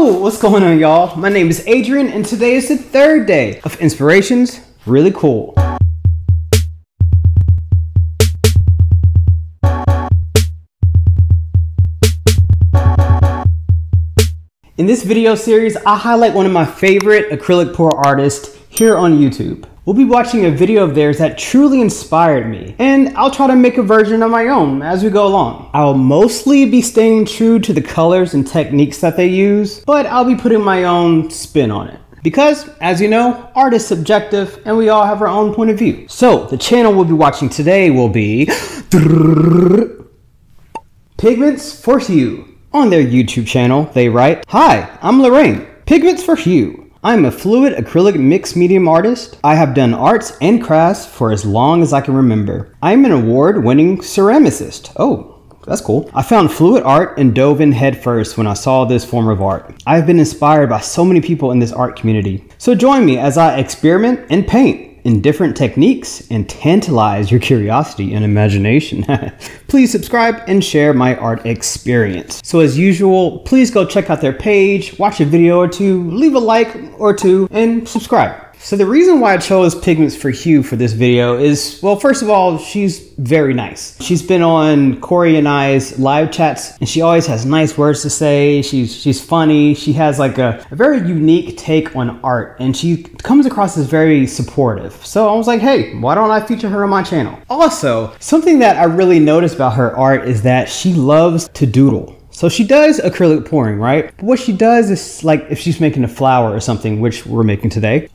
Yo, what's going on, y'all? My name is Adrian, and today is the third day of Inspirations Really Cool. In this video series, I highlight one of my favorite acrylic pour artists here on YouTube. We'll be watching a video of theirs that truly inspired me, and I'll try to make a version of my own as we go along. I'll mostly be staying true to the colors and techniques that they use, but I'll be putting my own spin on it. Because, as you know, art is subjective and we all have our own point of view. So, the channel we'll be watching today will be Pigments for Hue. On their YouTube channel, they write, "Hi, I'm Lorraine, Pigments for Hue. I'm a fluid acrylic mixed medium artist. I have done arts and crafts for as long as I can remember. I'm an award-winning ceramicist." Oh, that's cool. "I found fluid art and dove in headfirst when I saw this form of art. I've been inspired by so many people in this art community. So join me as I experiment and paint in different techniques and tantalize your curiosity and imagination." Please subscribe and share my art experience. So as usual, please go check out their page, watch a video or two, leave a like or two, and subscribe. So the reason why I chose Pigments for Hue for this video is, well, first of all, she's very nice. She's been on Corey and I's live chats, and she always has nice words to say. She's funny. She has like a very unique take on art, and she comes across as very supportive. So I was like, hey, why don't I feature her on my channel? Also, something that I really noticed about her art is that she loves to doodle. So she does acrylic pouring, right? But what she does is, like, if she's making a flower or something, which we're making today,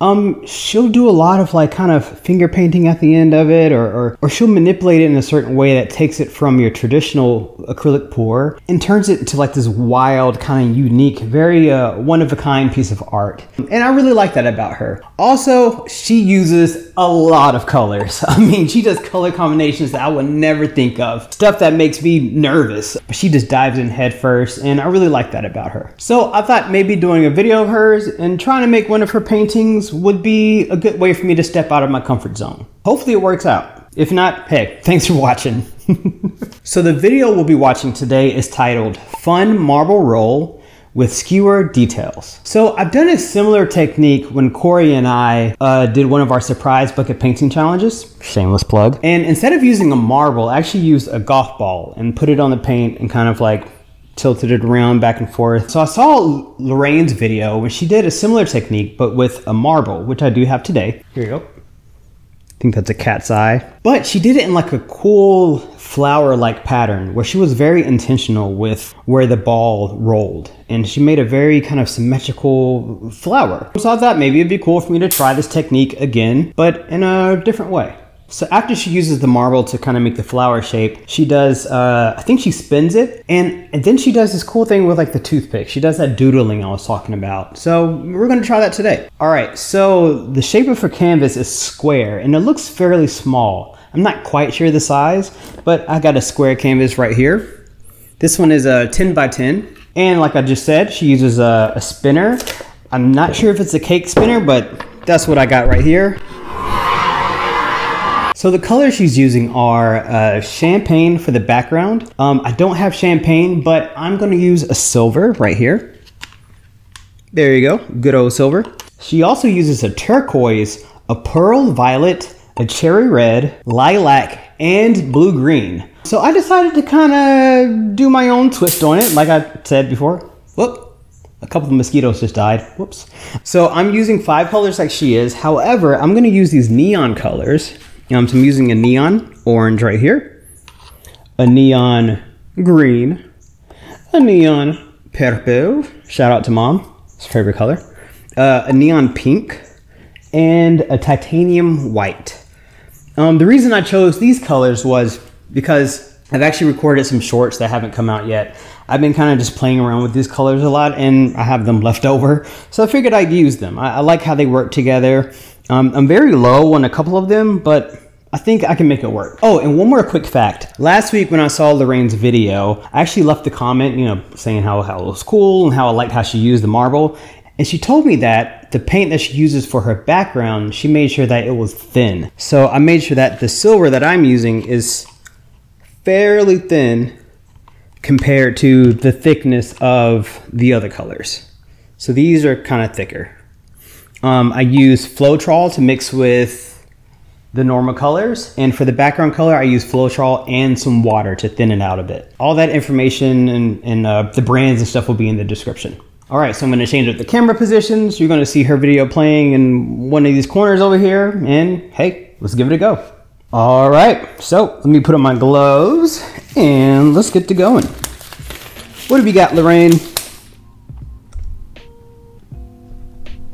she'll do a lot of like kind of finger painting at the end of it, or she'll manipulate it in a certain way that takes it from your traditional acrylic pour and turns it into like this wild, kind of unique, very one-of-a-kind piece of art. And I really like that about her. Also, she uses a lot of colors. I mean, she does color combinations that I would never think of. Stuff that makes me nervous. But she just dives in head first, and I really like that about her. So I thought maybe doing a video of hers and trying to make one of her paintings would be a good way for me to step out of my comfort zone. Hopefully it works out. If not, hey, thanks for watching. So the video we'll be watching today is titled Fun Marble Roll with Skewer Details. So I've done a similar technique when Corey and I did one of our surprise bucket painting challenges. Shameless plug. And instead of using a marble, I actually used a golf ball and put it on the paint and kind of like tilted it around back and forth. So I saw Lorraine's video when she did a similar technique, but with a marble, which I do have today. Here you go. I think that's a cat's eye. But she did it in like a cool flower-like pattern where she was very intentional with where the ball rolled. And she made a very kind of symmetrical flower. So I thought maybe it'd be cool for me to try this technique again, but in a different way. So after she uses the marble to kind of make the flower shape, she does, I think she spins it, and then she does this cool thing with like the toothpick. She does that doodling I was talking about. So we're gonna try that today. All right, so the shape of her canvas is square, and it looks fairly small. I'm not quite sure the size, but I got a square canvas right here. This one is a 10 by 10. And like I just said, she uses a spinner. I'm not sure if it's a cake spinner, but that's what I got right here. So the colors she's using are champagne for the background. I don't have champagne, but I'm gonna use a silver right here. There you go, good old silver. She also uses a turquoise, a pearl violet, a cherry red, lilac, and blue green. So I decided to kind of do my own twist on it, like I said before. Whoop. A couple of mosquitoes just died. Whoops. So I'm using 5 colors like she is. However, I'm gonna use these neon colors. So I'm using a neon orange right here, a neon green, a neon purple, shout out to mom, it's her favorite color, a neon pink, and a titanium white. The reason I chose these colors was because I've actually recorded some shorts that haven't come out yet. I've been kind of just playing around with these colors a lot, and I have them left over, so I figured I'd use them. I like how they work together. I'm very low on a couple of them, but I think I can make it work. Oh, and one more quick fact. Last week when I saw Lorraine's video, I actually left a comment, saying how it was cool and how I liked how she used the marble. And she told me that the paint that she uses for her background, she made sure that it was thin. So I made sure that the silver that I'm using is fairly thin compared to the thickness of the other colors. So these are kind of thicker. I use Floetrol to mix with the normal colors, and for the background color I use Floetrol and some water to thin it out a bit. All that information and the brands and stuff will be in the description. All right, so I'm going to change up the camera positions. You're going to see her video playing in one of these corners over here, and hey, let's give it a go. All right, so let me put on my gloves and let's get to going. What have you got, Lorraine?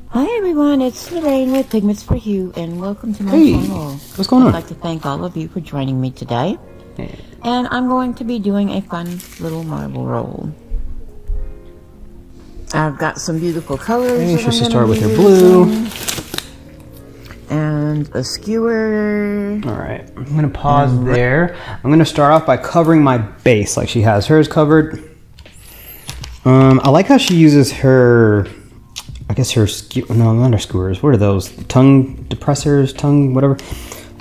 Hi everyone, it's Lorraine with Pigments for Hue, and welcome to my channel. What's going on? I'd like to thank all of you for joining me today. And I'm going to be doing a fun little marble roll. I've got some beautiful colors. Okay, she should start with her blue. And a skewer. Alright, I'm going to pause there. I'm going to start off by covering my base like she has hers covered. I like how she uses her... I guess her no, not her skewers. What are those? Tongue depressors, tongue whatever.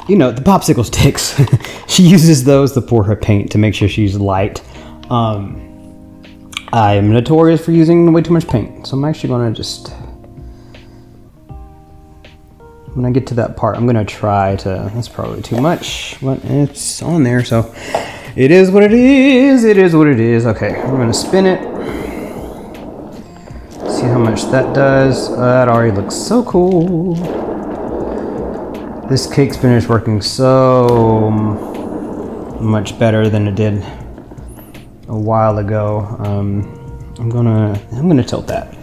You know, the popsicle sticks. She uses those to pour her paint to make sure she's light. I'm notorious for using way too much paint, so I'm actually gonna just, when I get to that part, I'm gonna try to. That's probably too much, but it's on there, so it is what it is. It is what it is. Okay, we're gonna spin it. See how much that does. That already looks so cool. This cake spinner is working so much better than it did a while ago. I'm gonna tilt that.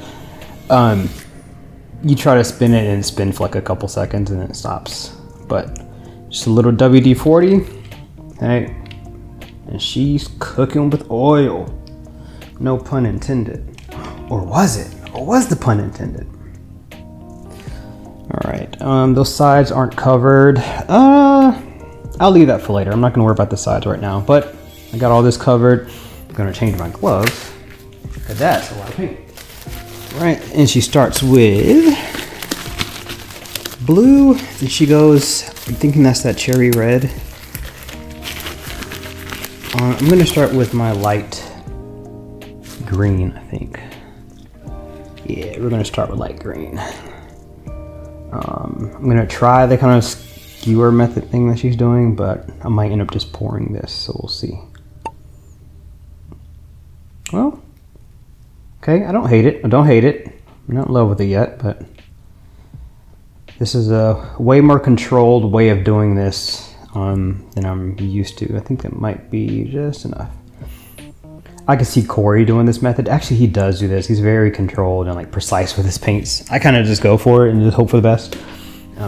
You try to spin it and spin for like a couple seconds and then it stops. But just a little WD-40. Okay. And she's cooking with oil. No pun intended. Or was it? Or was the pun intended? Alright, those sides aren't covered. I'll leave that for later. I'm not gonna worry about the sides right now, but I got all this covered. I'm gonna change my gloves, because that's a lot of paint. Alright, and she starts with blue, and she goes, I'm thinking that's that cherry red. I'm gonna start with my light green, I think. Yeah, we're gonna start with light green. I'm gonna try the kind of skewer method thing that she's doing, but I might end up just pouring this, so we'll see. Well, okay, I don't hate it. I don't hate it. I'm not in love with it yet, but this is a way more controlled way of doing this than I'm used to. I think that might be just enough. I can see Corey doing this method. Actually, he does do this. He's very controlled and like precise with his paints. I kind of just go for it and just hope for the best.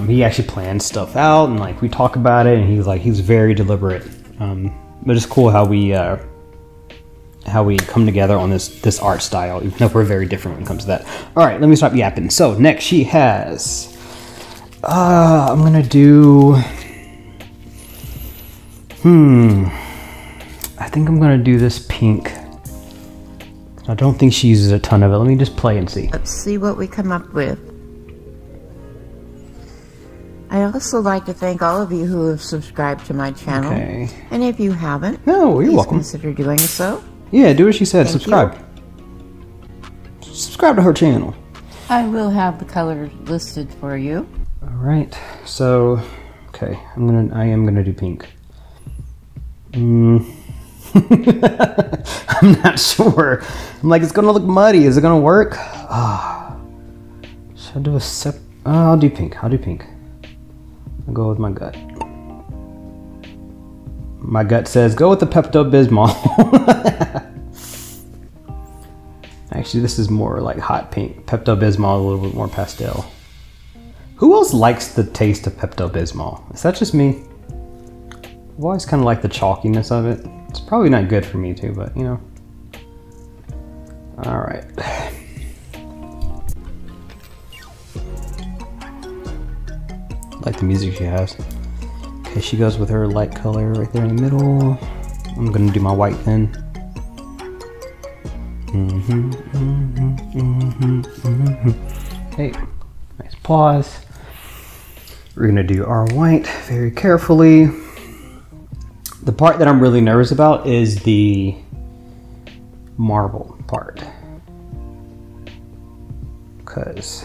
He actually plans stuff out and like we talk about it, and he's very deliberate. But it's cool how we come together on this art style, even though we're very different when it comes to that. All right, let me stop yapping. So next she has. I'm gonna do. I think I'm gonna do this pink. I don't think she uses a ton of it. Let me just play and see. Let's see what we come up with. I also like to thank all of you who have subscribed to my channel. Okay. And if you haven't, you're welcome. Consider doing so. Yeah, do what she said. Subscribe. Subscribe to her channel. I will have the colors listed for you. All right. So, okay, I am gonna do pink. I'm not sure. I'm like, it's gonna look muddy. Is it gonna work? Should I do a I'll do pink. I'll do pink. I'll go with my gut. My gut says go with the Pepto-Bismol. Actually, this is more like hot pink. Pepto-Bismol a little bit more pastel. Who else likes the taste of Pepto-Bismol? Is that just me? I've always kind of liked the chalkiness of it. It's probably not good for me too, but you know. All right. Like the music she has. Okay, she goes with her light color right there in the middle. I'm gonna do my white then. Okay, nice pause. We're gonna do our white very carefully. The part that I'm really nervous about is the marble part. because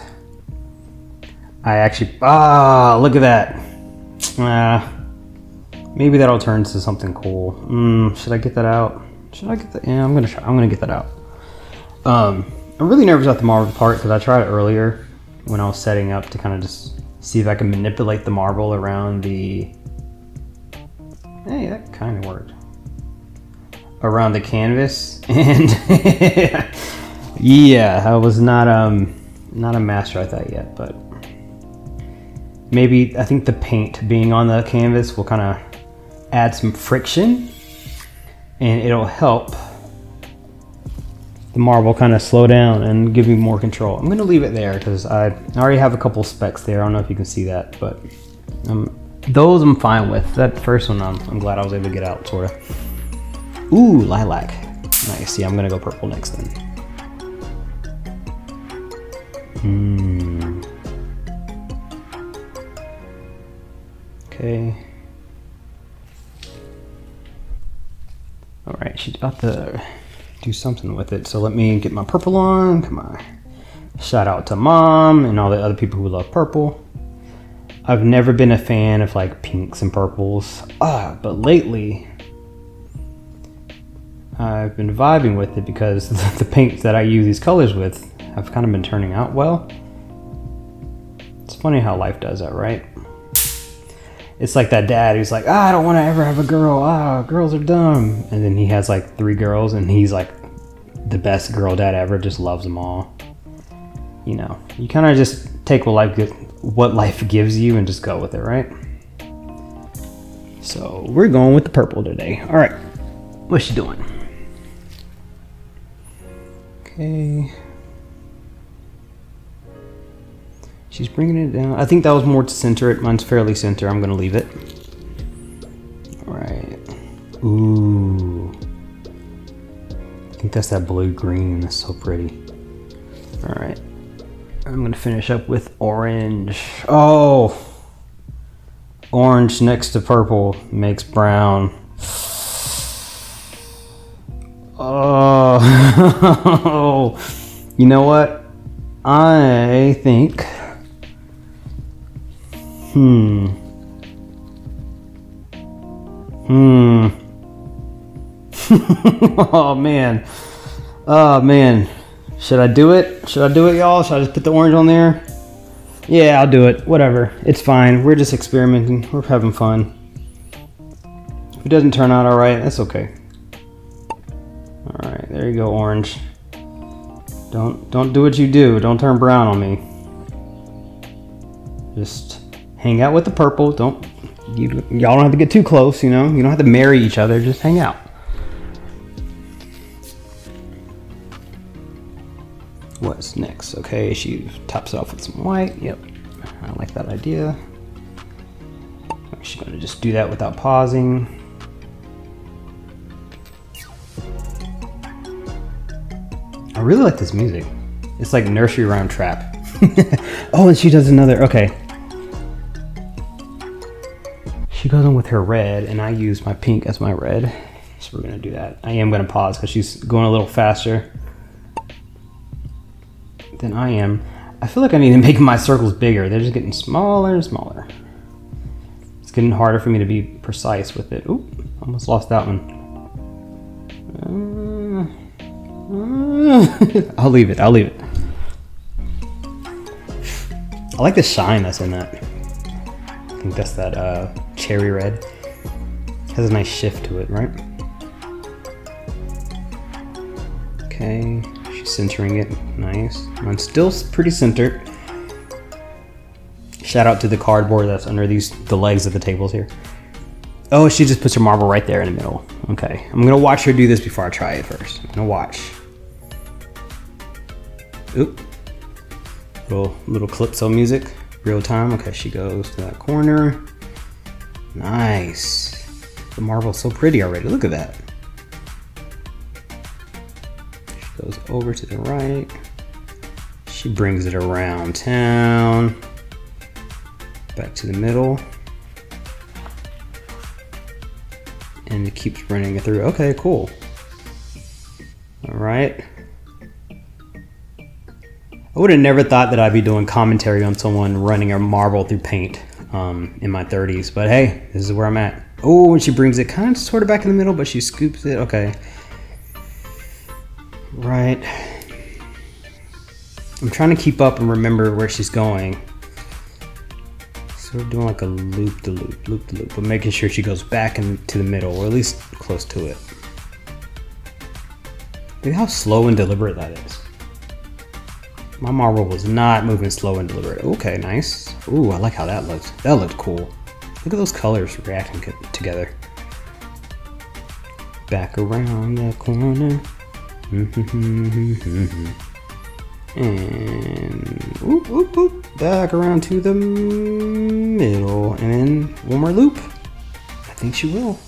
I actually, look at that. Maybe that'll turn into something cool. Should I get that out? Should I get that? Yeah, I'm gonna get that out. I'm really nervous about the marble part because I tried it earlier when I was setting up to kind of just see if I can manipulate the marble around the, hey, that kind of worked. Around the canvas, and yeah, I was not a master at that yet, but maybe I think the paint being on the canvas will kind of add some friction, and it'll help the marble kind of slow down and give me more control. I'm gonna leave it there because I already have a couple specks there. I don't know if you can see that, but those I'm fine with. That first one I'm glad I was able to get out, sort of. Ooh, lilac. Nice. Yeah, I'm gonna go purple next then. Okay. All right, she's about to do something with it. So let me get my purple on. Come on. Shout out to Mom and all the other people who love purple. I've never been a fan of like pinks and purples. But lately I've been vibing with it because the paints that I use these colors with have kind of been turning out well. It's funny how life does that, right? It's like that dad who's like, I don't want to ever have a girl. Girls are dumb. And then he has like 3 girls and he's like the best girl dad ever, just loves them all. You know, you kind of just take what life gives you and just go with it, right? So we're going with the purple today. All right, what's she doing? Okay. She's bringing it down. I think that was more to center it. Mine's fairly center. I'm gonna leave it. All right. Ooh. I think that's that blue-green. That's so pretty. All right. I'm gonna finish up with orange. Oh! Orange next to purple makes brown. Oh! You know what? I think... Oh man. Oh man. Should I do it? Should I do it, y'all? Should I just put the orange on there? Yeah, I'll do it. Whatever. It's fine. We're just experimenting. We're having fun. If it doesn't turn out alright, that's okay. Alright, there you go, orange. Don't do what you do. Don't turn brown on me. Just hang out with the purple. Y'all don't have to get too close, you know? You don't have to marry each other. Just hang out. What's next? Okay, she tops it off with some white. Yep, I like that idea. She's gonna just do that without pausing. I really like this music. It's like nursery rhyme trap. Oh, and she does another, okay. She goes on with her red, and I use my pink as my red. So we're gonna do that. I am gonna pause because she's going a little faster than I am. I feel like I need to make my circles bigger. They're just getting smaller and smaller. It's getting harder for me to be precise with it. Oop, almost lost that one. I'll leave it. I like the shine that's in that. I think that's that cherry red. Has a nice shift to it, right? Okay, she's centering it. Nice. Mine's still pretty centered. Shout out to the cardboard that's under the legs of the tables here. Oh, she just puts her marble right there in the middle. Okay, I'm gonna watch her do this before I try it first. I'm gonna watch. Oop. Little calypso music, real time. Okay, she goes to that corner. Nice. The marble's so pretty already. Look at that. She goes over to the right. She brings it around town. Back to the middle. And it keeps running it through. Okay, cool. All right. I would have never thought that I'd be doing commentary on someone running a marble through paint in my 30s, but hey, this is where I'm at. Oh, and she brings it kind of sort of back in the middle, but she scoops it. Okay. Right. I'm trying to keep up and remember where she's going. So we're doing like a loop-de-loop, but making sure she goes back into the middle, or at least close to it. Look at how slow and deliberate that is. My marble was not moving slow and deliberate. Okay, nice. Ooh, I like how that looks. That looked cool. Look at those colors reacting together. Back around the corner. And whoop, whoop, whoop. Back around to the middle. And then one more loop. I think she will.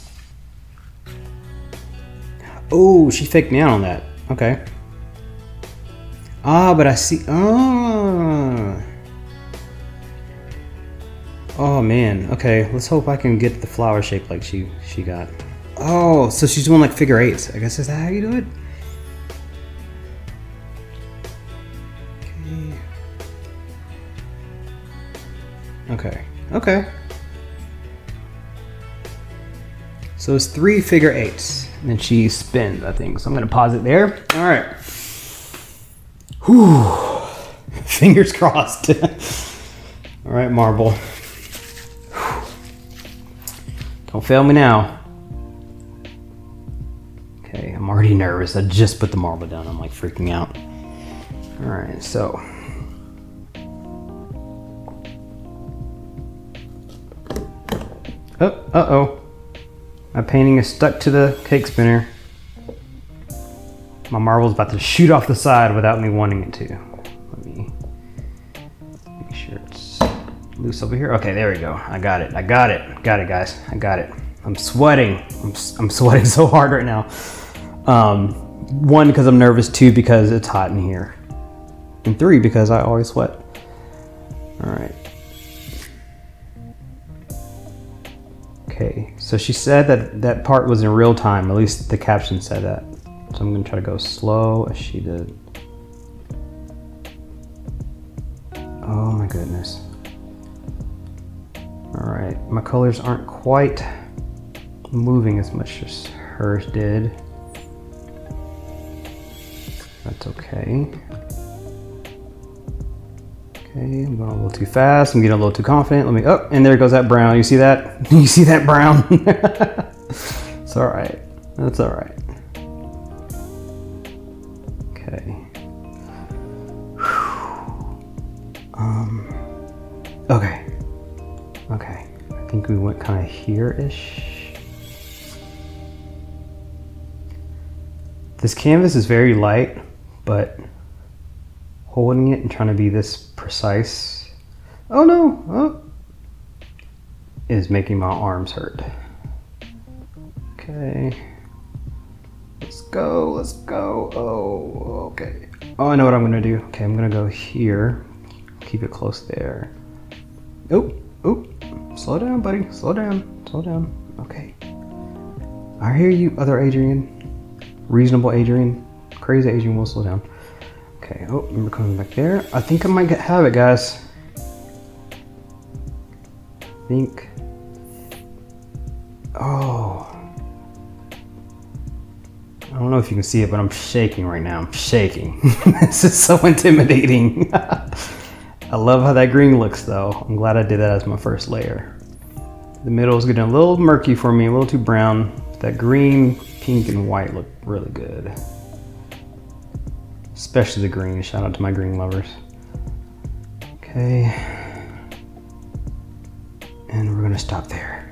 Oh, she faked me out on that. Okay. Ah, but I see. Oh. Oh man. Okay, let's hope I can get the flower shape like she got. Oh, so she's doing like figure eights. I guess is that how you do it? Okay. Okay. So it's 3 figure eights, and then she spins, I think. So I'm gonna pause it there. All right. Whew. Fingers crossed. All right, marble. Don't fail me now. Okay, I'm already nervous. I just put the marble down. I'm like freaking out. All right, so. Oh, uh-oh. My painting is stuck to the cake spinner. My marble's about to shoot off the side without me wanting it to. Let me make sure it's loose over here. Okay, there we go. I got it. I got it. Got it, guys. I got it. I'm sweating. I'm sweating so hard right now. 1, because I'm nervous. 2, because it's hot in here. And 3, because I always sweat. All right. Okay, so she said that that part was in real time. At least the caption said that. So I'm gonna try to go slow as she did. Oh my goodness. All right, my colors aren't quite moving as much as hers did. That's okay. Okay, I'm going a little too fast. I'm getting a little too confident. Let me, oh, and there goes that brown. You see that? You see that brown? It's all right. That's all right. Okay. Okay. Okay. I think we went kind of here-ish. This canvas is very light, but holding it and trying to be this precise, oh no, oh, is making my arms hurt. Okay, let's go, let's go. Oh, okay. Oh, I know what I'm gonna do. Okay, I'm gonna go here, keep it close there. Oh, oh, slow down, buddy, slow down, slow down. Okay, I hear you, other Adrian, reasonable Adrian, crazy Adrian will slow down. Okay, oh, we're coming back there. I think I might have it, guys. I think. Oh. I don't know if you can see it, but I'm shaking right now. I'm shaking. This is so intimidating. I love how that green looks, though. I'm glad I did that as my first layer. The middle is getting a little murky for me, a little too brown. That green, pink, and white look really good. Especially the green. Shout out to my green lovers. Okay. And we're gonna stop there.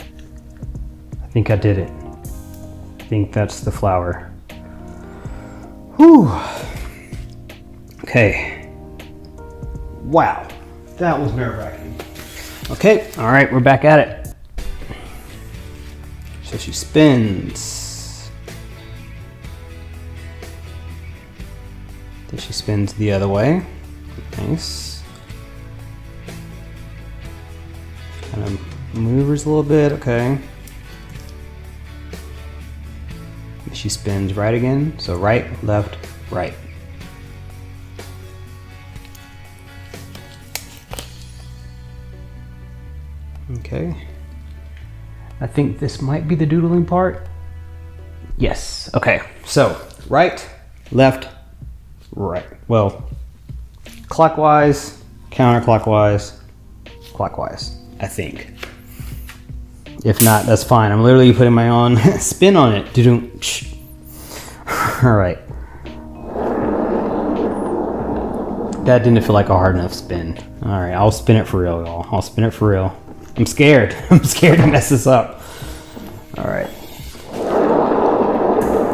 I think I did it. I think that's the flower. Whew. Okay. Wow. That was nerve-wracking. Okay. All right. We're back at it. So she spins. Then she spins the other way. Nice. Kind of maneuvers a little bit. Okay. And she spins right again. So right, left, right. Okay. I think this might be the doodling part. Yes. Okay. So right, left, right. Well, clockwise, counterclockwise, clockwise, I think. If not, that's fine. I'm literally putting my own spin on it. All right. That didn't feel like a hard enough spin. All right, I'll spin it for real, y'all. I'll spin it for real. I'm scared. I'm scared to mess this up. All right.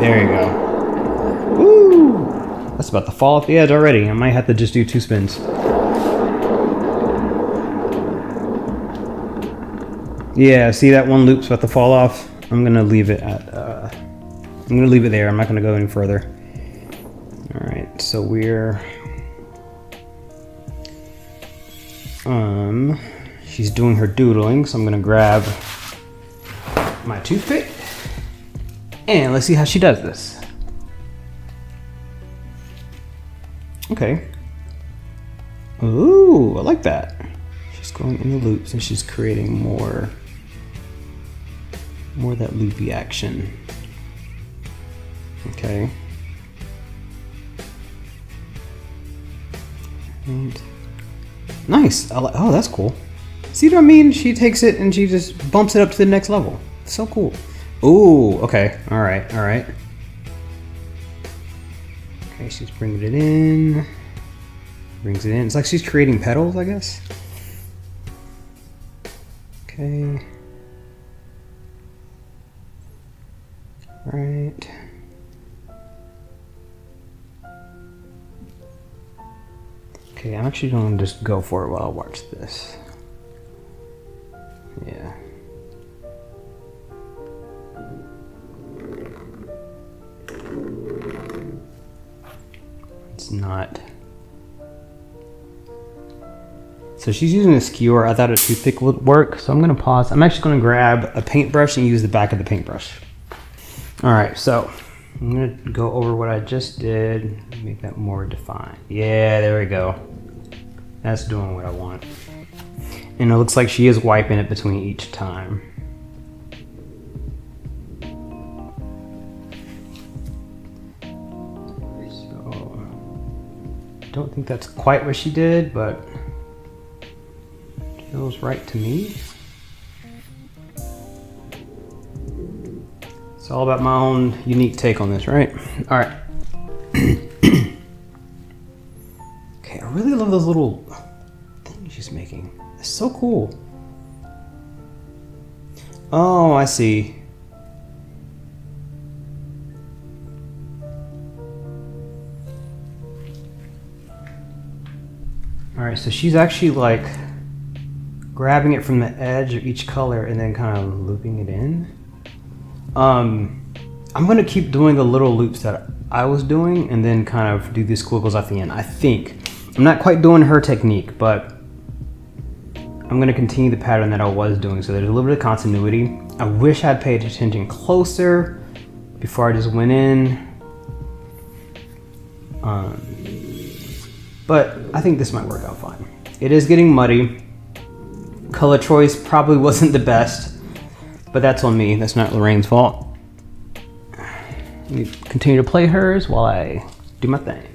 There you go. Woo! That's about to fall off the edge already. I might have to just do 2 spins. Yeah, see that one loop's about to fall off? I'm gonna leave it at, I'm gonna leave it there. I'm not gonna go any further. All right, so we're, she's doing her doodling, so I'm gonna grab my toothpick and let's see how she does this. Okay. Ooh, I like that. She's going in the loops and she's creating more of that loopy action. Okay. And nice. Oh, that's cool. See what I mean? She takes it and she just bumps it up to the next level. It's so cool. Ooh, okay. All right, all right. Okay, she's bringing it in. Brings it in. It's like she's creating petals, I guess. Okay. All right. Okay, I'm actually going to just go for it while I watch this. Yeah. It's not. So she's using a skewer. I thought a toothpick would work, so I'm gonna pause. I'm actually gonna grab a paintbrush and use the back of the paintbrush. All right, so I'm gonna go over what I just did, make that more defined. Yeah, there we go. That's doing what I want. And it looks like she is wiping it between each time. So, I don't think that's quite what she did, but feels right to me. It's all about my own unique take on this, right? All right. Okay, I really love those little things she's making. It's so cool. Oh, I see. All right, so she's actually like grabbing it from the edge of each color and then kind of looping it in. I'm gonna keep doing the little loops that I was doing and then kind of do these squiggles at the end. I think. I'm not quite doing her technique, but I'm gonna continue the pattern that I was doing. So there's a little bit of continuity. I wish I'd paid attention closer before I just went in. But I think this might work out fine. It is getting muddy. Color choice probably wasn't the best, but that's on me. That's not Lorraine's fault. Let me continue to play hers while I do my thing.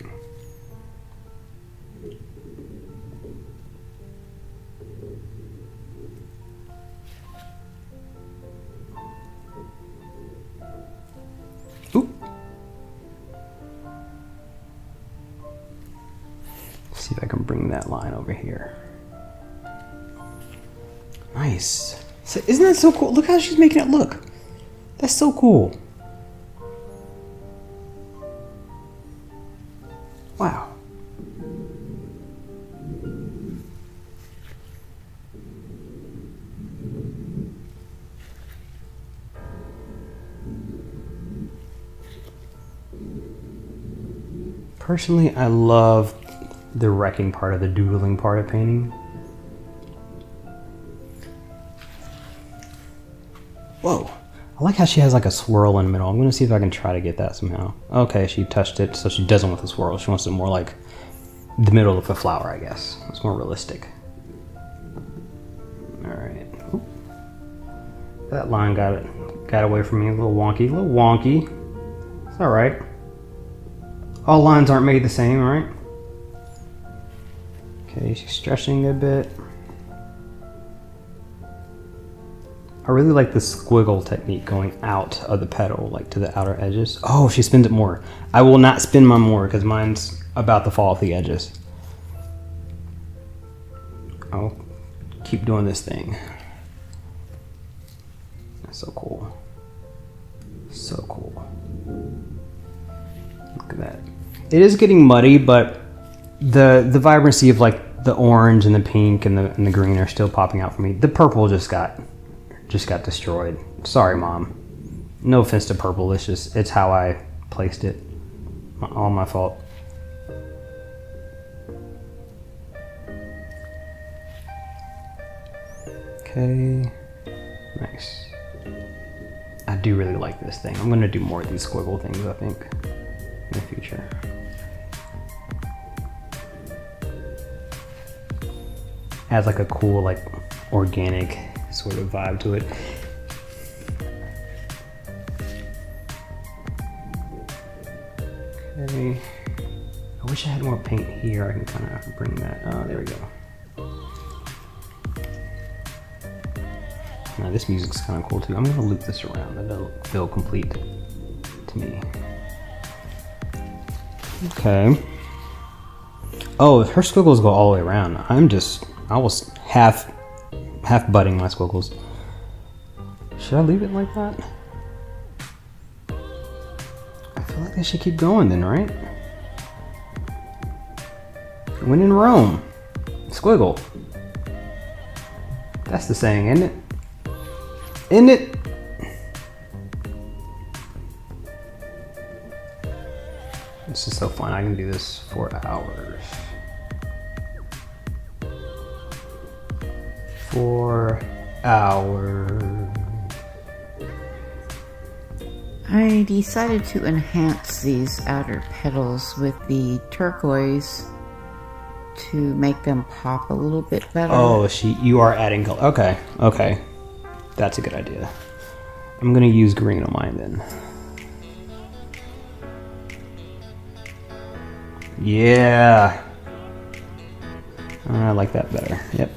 Oop. See if I can bring that line over here. Nice. So, isn't that so cool? Look how she's making it look. That's so cool. Wow. Personally, I love the wrecking part of the doodling part of painting. Whoa, I like how she has like a swirl in the middle. I'm gonna see if I can try to get that somehow. Okay, she touched it, so she doesn't want the swirl. She wants it more like the middle of a flower, I guess. It's more realistic. All right. Oop. That line got away from me. A little wonky. A little wonky. It's alright. All lines aren't made the same, right? Okay, she's stretching a bit. I really like the squiggle technique going out of the petal, like to the outer edges. Oh, she spins it more. I will not spin mine more because mine's about to fall off the edges. I'll keep doing this thing. That's so cool. So cool. Look at that. It is getting muddy, but the vibrancy of like the orange and the pink and the green are still popping out for me. The purple just got destroyed. Sorry, Mom. No offense to purple. It's how I placed it. All my fault. Okay. Nice. I do really like this thing. I'm gonna do more of these squiggle things, I think, in the future. Has like a cool, like, organic sort of vibe to it. Okay. I wish I had more paint here. I can kind of bring that. Oh, there we go. Now this music's kind of cool too. I'm gonna loop this around. That doesn't feel complete to me. Okay. Oh, her squiggles go all the way around. I was half butting my squiggles. Should I leave it like that? I feel like they should keep going then, right? When in Rome, squiggle. That's the saying, isn't it? Isn't it? This is so fun. I can do this for hours. 4 hours. I decided to enhance these outer petals with the turquoise to make them pop a little bit better. Oh, you are adding color. Okay, okay. That's a good idea. I'm gonna use green on mine then. Yeah. I like that better. Yep.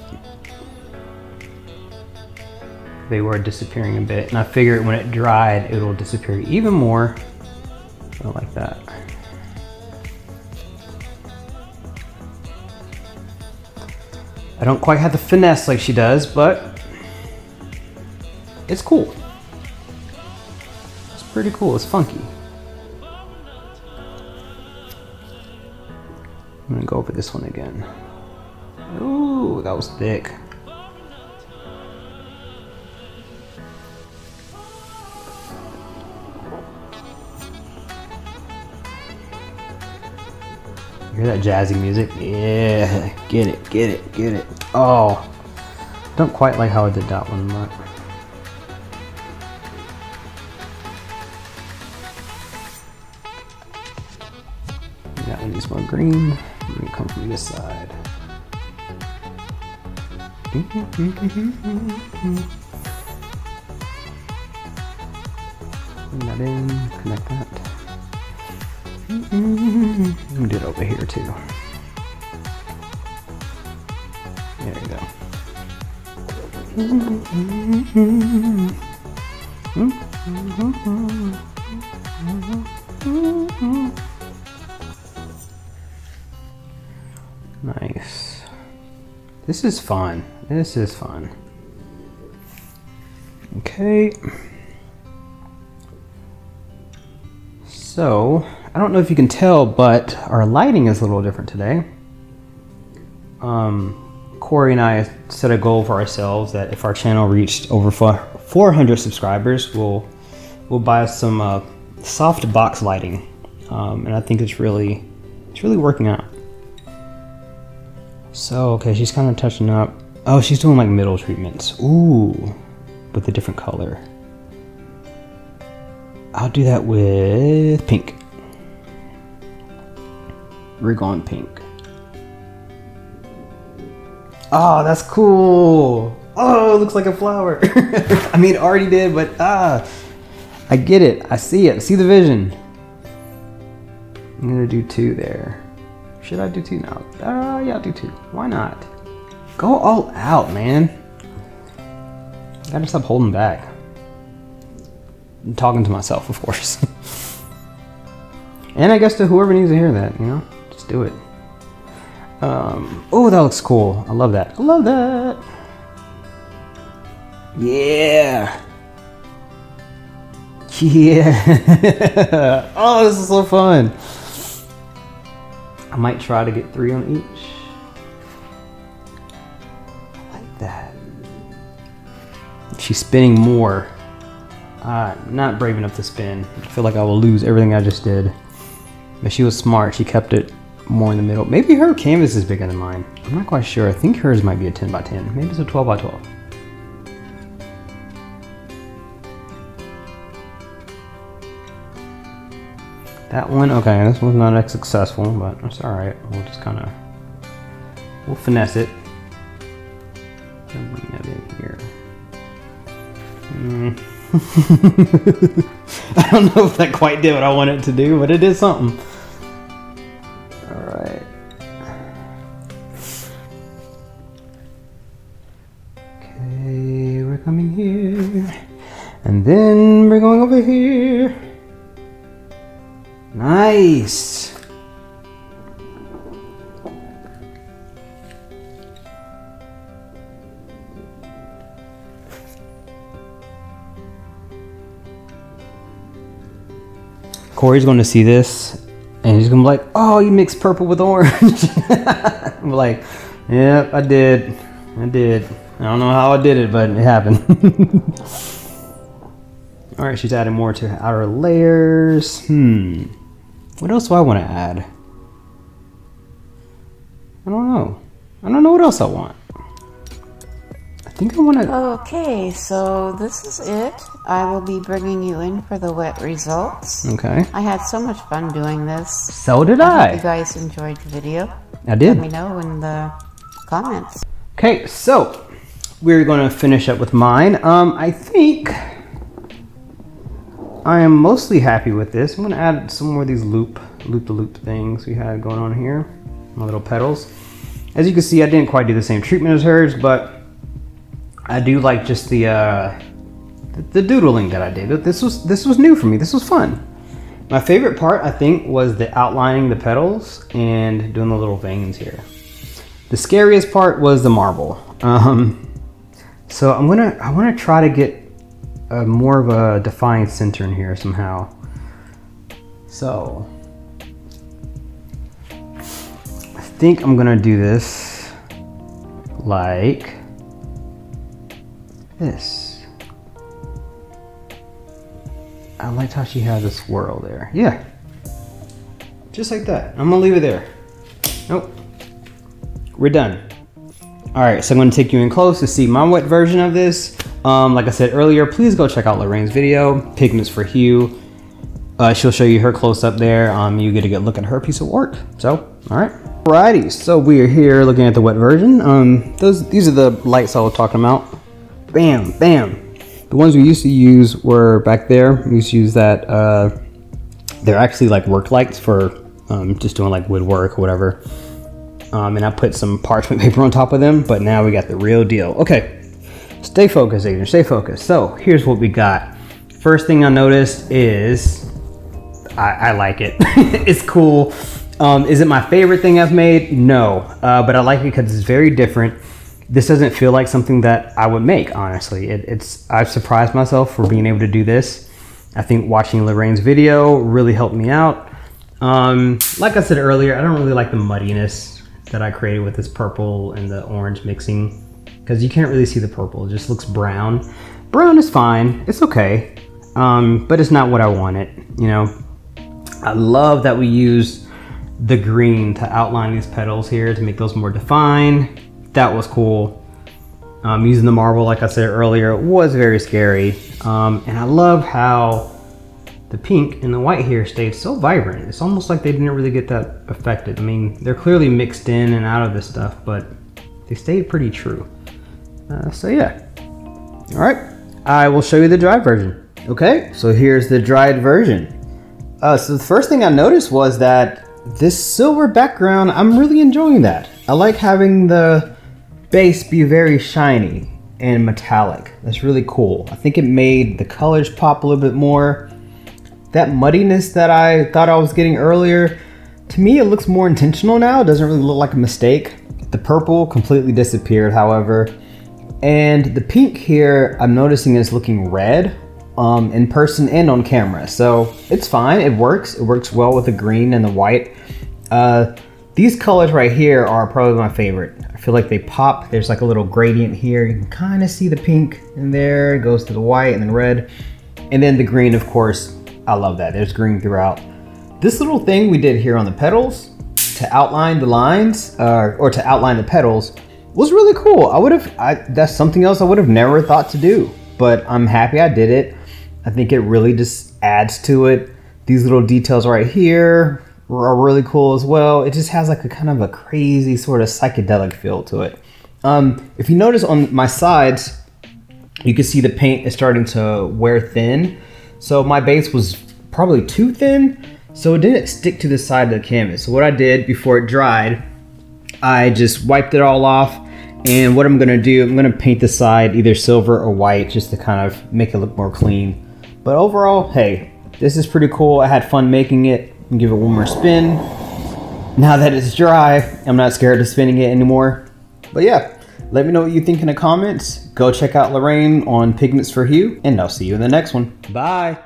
They were disappearing a bit, and I figured when it dried, it'll disappear even more. I like that. I don't quite have the finesse like she does, but it's cool. It's pretty cool. It's funky. I'm gonna go over this one again. Ooh, that was thick. You hear that jazzy music? Yeah, get it, get it, get it. Oh, don't quite like how I did that one, but got to use more green. I'm gonna come from this side. Bring that in, connect that. And do it over here too. There you go. Nice. This is fun. This is fun. Okay. So, I don't know if you can tell, but our lighting is a little different today. Corey and I set a goal for ourselves that if our channel reached over 400 subscribers, we'll buy some soft box lighting, and I think it's really working out. So, okay, she's kind of touching up. Oh, she's doing like middle treatments. Ooh, with a different color. I'll do that with pink. We're going pink. Oh, that's cool. Oh, it looks like a flower. I mean, it already did, but I get it. I see it. I see the vision. I'm gonna do 2 there. Should I do 2 now? Yeah, I'll do 2. Why not? Go all out, man. Gotta stop holding back. I'm talking to myself, of course. And I guess to whoever needs to hear that, you know, just do it. Oh, that looks cool. I love that. I love that. Yeah. Yeah. Oh, this is so fun. I might try to get 3 on each. I like that. She's spinning more. Not brave enough to spin. I feel like I will lose everything I just did. But she was smart. She kept it more in the middle. Maybe her canvas is bigger than mine. I'm not quite sure. I think hers might be a 10 by 10. Maybe it's a 12 by 12. That one, okay, this one's not as successful, but that's all right. We'll just kind of, we'll finesse it. Bring that in here. I don't know if that quite did what I wanted it to do, but it did something. All right. Okay, we're coming here. And then we're going over here. Nice. Corey's going to see this and he's going to be like, oh, you mixed purple with orange. I'm like, yep, I did. I don't know how I did it, but it happened. All right, she's adding more to her outer layers. What else do I want to add? I don't know. I don't know what else I want. I think I want to... Okay, so this is it. I will be bringing you in for the wet results. Okay. I had so much fun doing this. So did I. Hope you guys enjoyed the video. I did. Let me know in the comments. Okay, so we're going to finish up with mine. I think I am mostly happy with this. I'm going to add some more of these loop-to-loop things we had going on here. My little petals. As you can see, I didn't quite do the same treatment as hers, but I do like just the doodling that I did. This was new for me. This was fun. My favorite part, I think, was the outlining the petals and doing the little veins here. The scariest part was the marble. So I want to try to get more of a defined center in here somehow. So I think I'm gonna do this like this. I liked how she had the swirl there. Yeah, just like that. I'm gonna leave it there. Nope, we're done. All right, so I'm gonna take you in close to see my wet version of this. Like I said earlier, please go check out Lorraine's video, Pigments for Hue. She'll show you her close up there. You get a good look at her piece of work. So, all right. Alrighty, so we are here looking at the wet version. These are the lights I was talking about. Bam, bam. The ones we used to use were back there. We used to use that. They're actually like work lights for just doing like woodwork or whatever. And I put some parchment paper on top of them, but now we got the real deal. Okay, stay focused, Adrian, stay focused. So here's what we got. First thing I noticed is, I like it. It's cool. Is it my favorite thing I've made? No, but I like it because it's very different. This doesn't feel like something that I would make, honestly. I've surprised myself for being able to do this. I think watching Lorraine's video really helped me out. Like I said earlier, I don't really like the muddiness that I created with this purple and the orange mixing, because you can't really see the purple. It just looks brown. Brown is fine, it's okay, but it's not what I wanted, you know. I love that we used the green to outline these petals here to make those more defined. That was cool. Using the marble, like I said earlier, was very scary. And I love how the pink and the white here stayed so vibrant. It's almost like they didn't really get that affected. I mean, they're clearly mixed in and out of this stuff, but they stayed pretty true. So yeah. All right, I will show you the dried version. Okay, so here's the dried version. So the first thing I noticed was that this silver background, I'm really enjoying that. I like having the base be very shiny and metallic. That's really cool. I think it made the colors pop a little bit more. That muddiness that I thought I was getting earlier, to me it looks more intentional now. It doesn't really look like a mistake. The purple completely disappeared, however. And the pink here, I'm noticing is looking red in person and on camera. So it's fine, it works. It works well with the green and the white. These colors right here are probably my favorite. I feel like they pop. There's like a little gradient here. You can kind of see the pink in there. It goes to the white and then red. And then the green, of course, I love that. There's green throughout. This little thing we did here on the petals to outline the lines or to outline the petals was really cool. That's something else I would have never thought to do, but I'm happy I did it. I think it really just adds to it. These little details right here are really cool as well. It just has like a kind of a crazy sort of psychedelic feel to it. If you notice on my sides, you can see the paint is starting to wear thin. So my base was probably too thin, so it didn't stick to the side of the canvas. So what I did before it dried, I just wiped it all off. And what I'm gonna do, I'm gonna paint the side either silver or white just to kind of make it look more clean. But overall, hey, this is pretty cool. I had fun making it. Give it one more spin. Now that it's dry, I'm not scared of spinning it anymore. But yeah, let me know what you think in the comments. Go check out Lorraine on Pigments for Hue, and I'll see you in the next one. Bye.